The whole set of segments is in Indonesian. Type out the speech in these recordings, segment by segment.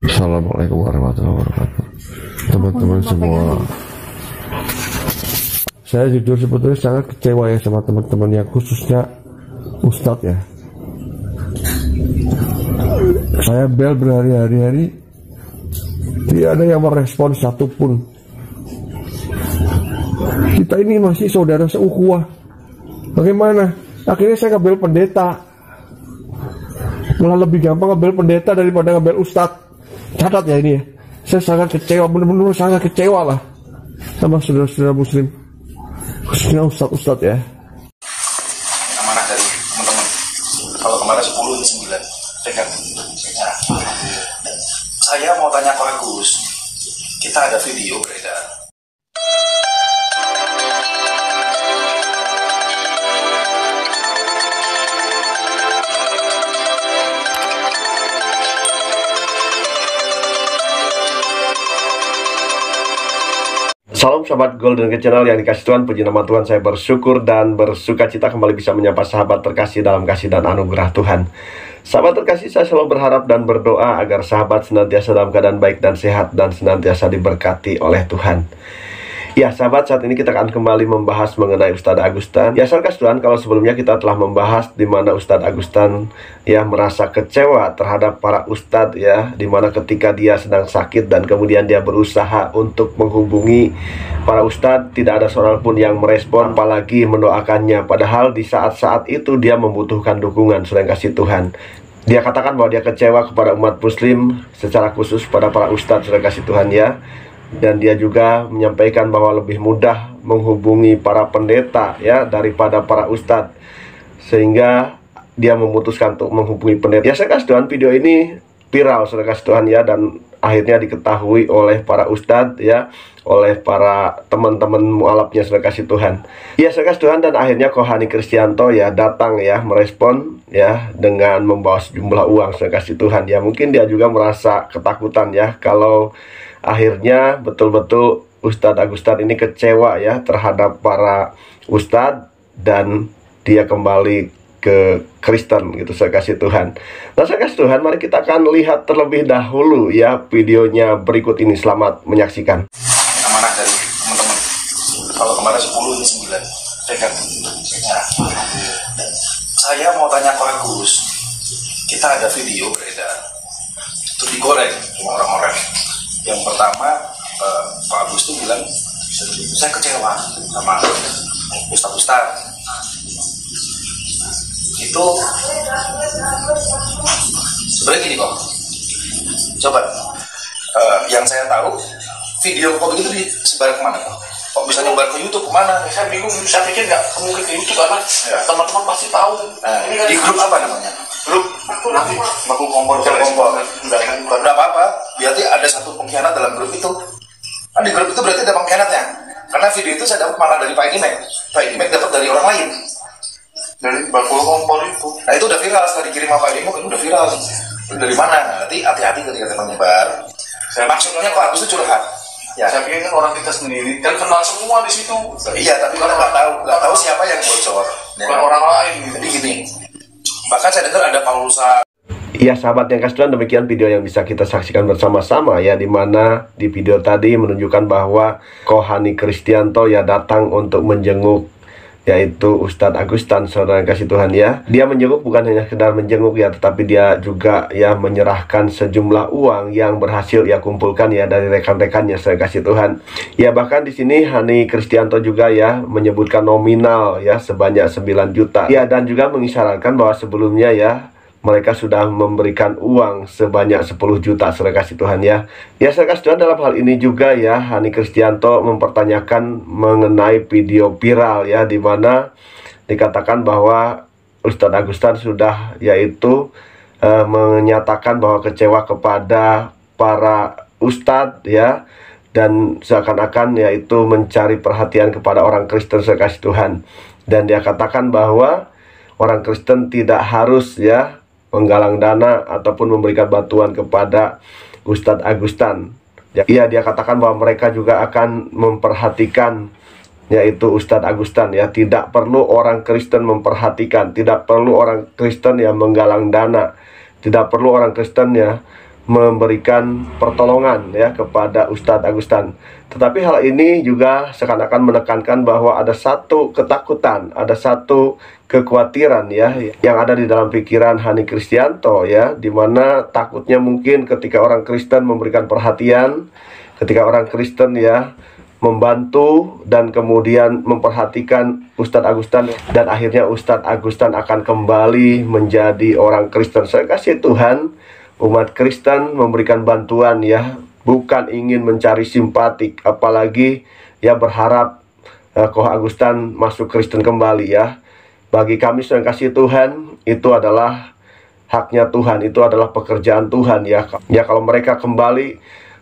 Assalamualaikum warahmatullahi wabarakatuh. Teman-teman semua, saya jujur sebetulnya sangat kecewa ya sama teman-teman yang khususnya Ustadz ya. Saya bel berhari-hari, tidak ada yang merespon satupun. Kita ini masih saudara seukhuwah. Bagaimana? Akhirnya saya ngebel pendeta. Malah lebih gampang ngebel pendeta daripada ngebel Ustadz. Catat ya ini ya. Saya sangat kecewa, benar-benar sangat kecewa lah sama saudara-saudara muslim, khususnya Ustadz ya. Amanah dari teman-teman. Kalau kemarin 10 ini 9. Pegang. Saya mau tanya ke Agus. Kita ada video beredar. Salam sahabat Golden Gate Channel yang dikasih Tuhan, puji nama Tuhan. Saya bersyukur dan bersuka cita kembali bisa menyapa sahabat terkasih dalam kasih dan anugerah Tuhan. Sahabat terkasih, saya selalu berharap dan berdoa agar sahabat senantiasa dalam keadaan baik dan sehat dan senantiasa diberkati oleh Tuhan. Ya sahabat, saat ini kita akan kembali membahas mengenai Ustadz Agustan. Ya sahabat Tuhan, kalau sebelumnya kita telah membahas di mana Ustadz Agustan ya merasa kecewa terhadap para ustadz ya, di mana ketika dia sedang sakit dan kemudian dia berusaha untuk menghubungi para ustadz, tidak ada seorang pun yang merespon apalagi mendoakannya. Padahal di saat-saat itu dia membutuhkan dukungan, saudara yang kasih Tuhan. Dia katakan bahwa dia kecewa kepada umat muslim, secara khusus pada para ustadz, saudara kasih Tuhan ya. Dan dia juga menyampaikan bahwa lebih mudah menghubungi para pendeta ya daripada para ustadz, sehingga dia memutuskan untuk menghubungi pendeta. Ya saya kasih Tuhan, video ini viral, saudara kasih Tuhan ya, dan akhirnya diketahui oleh para ustadz ya, oleh para teman-teman mualafnya, saudara kasih Tuhan. Ya saya kasih Tuhan, dan akhirnya Kohani Kristianto ya datang ya merespon ya dengan membawa sejumlah uang, saudara kasih Tuhan ya. Mungkin dia juga merasa ketakutan ya kalau akhirnya betul-betul Ustadz Agustan ini kecewa ya terhadap para ustadz dan dia kembali ke Kristen gitu, saya kasih Tuhan. Nah saya kasih Tuhan, mari kita akan lihat terlebih dahulu ya videonya berikut ini. Selamat menyaksikan. Amanah dari teman-teman. Kalau kemarin 10 ini 9. Pegang. Saya mau tanya ke Agus. Kita ada video beredar. Itu digoreng sama orang-orang. Yang pertama, Pak Agus tuh bilang, saya kecewa sama Ustadz. Itu sebenarnya gini kok. Coba, yang saya tahu, video kok begitu disebar kemana kok? Kok bisa nyebar ke YouTube kemana? Saya bingung, saya pikir nggak mungkin ke YouTube karena teman-teman pasti tahu. Ini kan di grup apa namanya? Grup nanti bakul kompor. Enggak apa-apa, berarti ada satu pengkhianat dalam grup itu. Kan di grup itu berarti ada pengkhianatnya. Karena video itu saya dapat malah dari Pak Imek. Pak Imek dapat dari orang lain. Dari bakul kompor itu. Nah itu udah viral, setelah dikirim sama Pak Imek itu udah viral. Itu dari mana? Nanti hati-hati ketika teman nyebar. Maksudnya Pak Agus itu curhat. Ya. Saya pikir kan orang kita sendiri kan kenal semua di situ. Iya, tapi kalau nggak tahu siapa yang bocor. Bukan orang lain. Jadi gini. Bahkan saya dengar ada Paulusa. Ya sahabat yang kasih Tuhan, demikian video yang bisa kita saksikan bersama-sama ya, dimana di video tadi menunjukkan bahwa Kohani Kristianto ya datang untuk menjenguk yaitu Ustadz Agustan, saudara yang kasih Tuhan ya. Dia menjenguk bukan hanya sekedar menjenguk ya, tetapi dia juga ya menyerahkan sejumlah uang yang berhasil ia kumpulkan ya dari rekan-rekannya, saudara kasih Tuhan. Ya bahkan di sini Hani Kristianto juga ya menyebutkan nominal ya sebanyak 9 juta. Ya dan juga mengisyaratkan bahwa sebelumnya ya mereka sudah memberikan uang sebanyak 10 juta, saudara kasih Tuhan ya. Ya saudara kasih Tuhan, dalam hal ini juga ya Hani Kristianto mempertanyakan mengenai video viral ya, di mana dikatakan bahwa Ustadz Agustan sudah yaitu menyatakan bahwa kecewa kepada para ustadz ya, dan seakan-akan yaitu mencari perhatian kepada orang Kristen, saudara kasih Tuhan. Dan dia katakan bahwa orang Kristen tidak harus ya menggalang dana ataupun memberikan bantuan kepada Ustadz Agustan. Ya, dia katakan bahwa mereka juga akan memperhatikan yaitu Ustadz Agustan ya. Tidak perlu orang Kristen memperhatikan, tidak perlu orang Kristen yang menggalang dana, tidak perlu orang Kristen ya memberikan pertolongan ya kepada Ustadz Agustan. Tetapi hal ini juga seakan-akan menekankan bahwa ada satu ketakutan, ada satu kekhawatiran ya yang ada di dalam pikiran Hani Kristianto ya, dimana takutnya mungkin ketika orang Kristen memberikan perhatian, ketika orang Kristen ya membantu dan kemudian memperhatikan Ustadz Agustan, dan akhirnya Ustadz Agustan akan kembali menjadi orang Kristen. Saya kasih Tuhan, umat Kristen memberikan bantuan ya, bukan ingin mencari simpatik, apalagi ya berharap Koh Agustan masuk Kristen kembali ya. Bagi kami yang kasih Tuhan, itu adalah haknya Tuhan, itu adalah pekerjaan Tuhan ya. Ya kalau mereka kembali,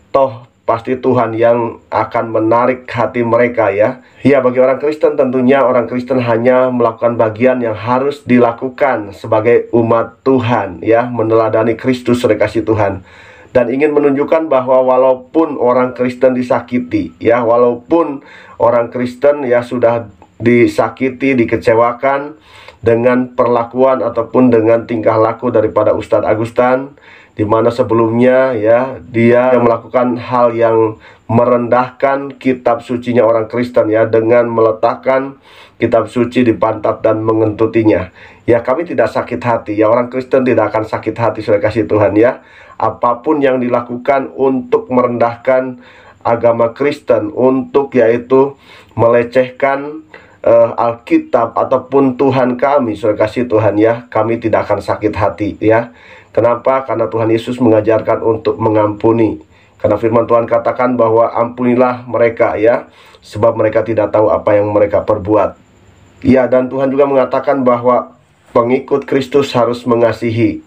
toh pasti Tuhan yang akan menarik hati mereka ya. Ya bagi orang Kristen tentunya orang Kristen hanya melakukan bagian yang harus dilakukan sebagai umat Tuhan ya, meneladani Kristus oleh kasih Tuhan. Dan ingin menunjukkan bahwa walaupun orang Kristen disakiti ya, walaupun orang Kristen ya sudah disakiti, dikecewakan dengan perlakuan ataupun dengan tingkah laku daripada Ustadz Agustan, di mana sebelumnya ya dia melakukan hal yang merendahkan kitab sucinya orang Kristen ya, dengan meletakkan kitab suci di pantat dan mengentutinya. Ya kami tidak sakit hati ya, orang Kristen tidak akan sakit hati oleh kasih Tuhan ya. Apapun yang dilakukan untuk merendahkan agama Kristen, untuk yaitu melecehkan Alkitab ataupun Tuhan kami, oleh kasih Tuhan ya, kami tidak akan sakit hati ya. Kenapa? Karena Tuhan Yesus mengajarkan untuk mengampuni. Karena firman Tuhan katakan bahwa ampunilah mereka ya, sebab mereka tidak tahu apa yang mereka perbuat. Ya, dan Tuhan juga mengatakan bahwa pengikut Kristus harus mengasihi.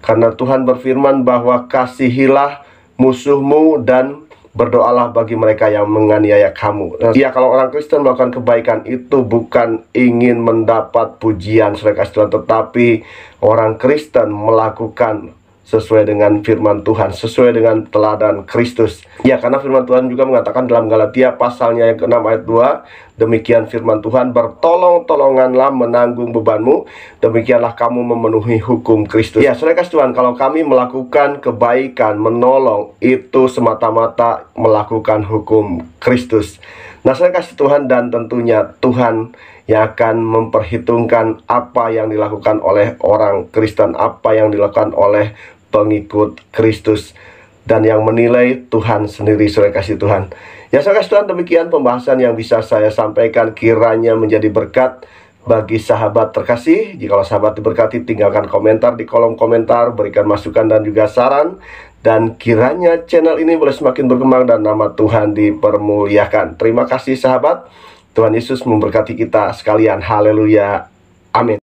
Karena Tuhan berfirman bahwa kasihilah musuhmu dan berdoalah bagi mereka yang menganiaya kamu. Ya, kalau orang Kristen melakukan kebaikan itu bukan ingin mendapat pujian saudara Tuhan, tetapi orang Kristen melakukan sesuai dengan firman Tuhan, sesuai dengan teladan Kristus. Ya, karena firman Tuhan juga mengatakan dalam Galatia pasalnya yang ke-6 ayat 2, demikian firman Tuhan, bertolong-tolonganlah menanggung bebanmu, demikianlah kamu memenuhi hukum Kristus. Ya, saudara Tuhan, kalau kami melakukan kebaikan, menolong, itu semata-mata melakukan hukum Kristus. Nah, saudara kasih Tuhan, dan tentunya Tuhan yang akan memperhitungkan apa yang dilakukan oleh orang Kristen, apa yang dilakukan oleh pengikut Kristus, dan yang menilai Tuhan sendiri, saudara kasih Tuhan. Ya, saudara kasih Tuhan, demikian pembahasan yang bisa saya sampaikan, kiranya menjadi berkat bagi sahabat terkasih. Jikalau sahabat diberkati, tinggalkan komentar di kolom komentar, berikan masukan dan juga saran, dan kiranya channel ini boleh semakin berkembang dan nama Tuhan dipermuliakan. Terima kasih sahabat, Tuhan Yesus memberkati kita sekalian. Haleluya, amin.